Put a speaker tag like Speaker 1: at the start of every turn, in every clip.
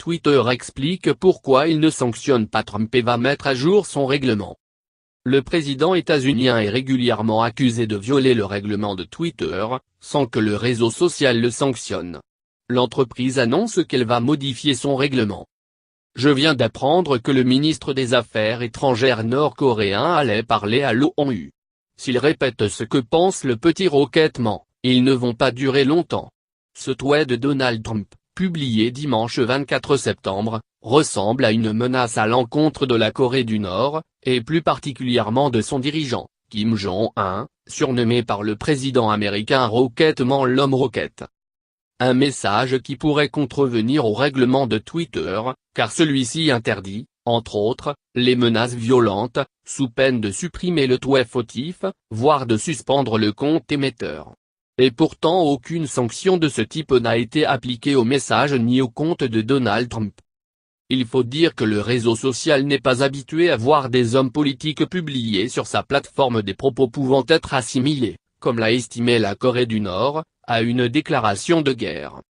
Speaker 1: Twitter explique pourquoi il ne sanctionne pas Trump et va mettre à jour son règlement. Le président états-unien est régulièrement accusé de violer le règlement de Twitter, sans que le réseau social le sanctionne. L'entreprise annonce qu'elle va modifier son règlement. Je viens d'apprendre que le ministre des Affaires étrangères nord-coréen allait parler à l'ONU. S'il répète ce que pense le petit Roquettement, ils ne vont pas durer longtemps. Ce tweet de Donald Trump, publié dimanche 24 septembre, ressemble à une menace à l'encontre de la Corée du Nord, et plus particulièrement de son dirigeant, Kim Jong-un, surnommé par le président américain Roquettement l'homme roquette. Un message qui pourrait contrevenir au règlement de Twitter, car celui-ci interdit, entre autres, les menaces violentes, sous peine de supprimer le tweet fautif, voire de suspendre le compte émetteur. Et pourtant aucune sanction de ce type n'a été appliquée au message ni au compte de Donald Trump. Il faut dire que le réseau social n'est pas habitué à voir des hommes politiques publier sur sa plateforme des propos pouvant être assimilés, comme l'a estimé la Corée du Nord, à une déclaration de guerre.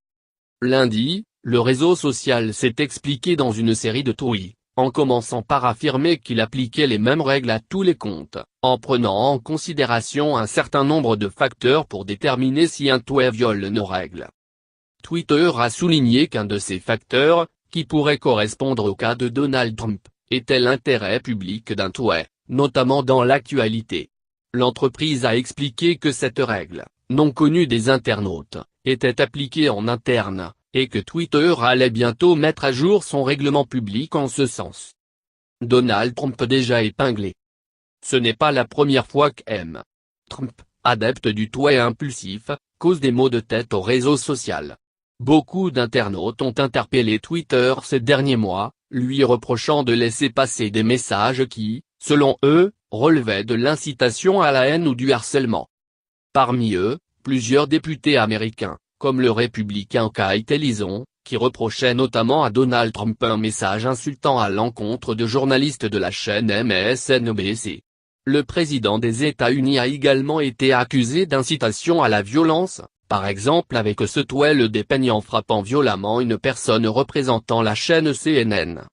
Speaker 1: Lundi, le réseau social s'est expliqué dans une série de tweets, en commençant par affirmer qu'il appliquait les mêmes règles à tous les comptes, en prenant en considération un certain nombre de facteurs pour déterminer si un tweet viole nos règles. Twitter a souligné qu'un de ces facteurs, qui pourrait correspondre au cas de Donald Trump, était l'intérêt public d'un tweet, notamment dans l'actualité. L'entreprise a expliqué que cette règle, non connue des internautes, était appliquée en interne, et que Twitter allait bientôt mettre à jour son règlement public en ce sens. Donald Trump déjà épinglé. Ce n'est pas la première fois qu'M. Trump, adepte du tweet impulsif, cause des maux de tête au réseau social. Beaucoup d'internautes ont interpellé Twitter ces derniers mois, lui reprochant de laisser passer des messages qui, selon eux, relevaient de l'incitation à la haine ou du harcèlement. Parmi eux, plusieurs députés américains, comme le républicain Keith Ellison, qui reprochait notamment à Donald Trump un message insultant à l'encontre de journalistes de la chaîne MSNBC. Le président des États-Unis a également été accusé d'incitation à la violence, par exemple avec ce tweet le dépeignant frappant violemment une personne représentant la chaîne CNN.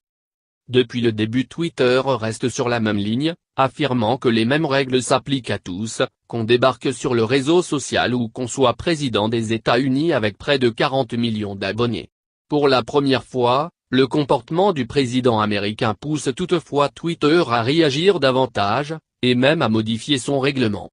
Speaker 1: Depuis le début Twitter reste sur la même ligne, affirmant que les mêmes règles s'appliquent à tous, qu'on débarque sur le réseau social ou qu'on soit président des États-Unis avec près de 40 millions d'abonnés. Pour la première fois, le comportement du président américain pousse toutefois Twitter à réagir davantage, et même à modifier son règlement.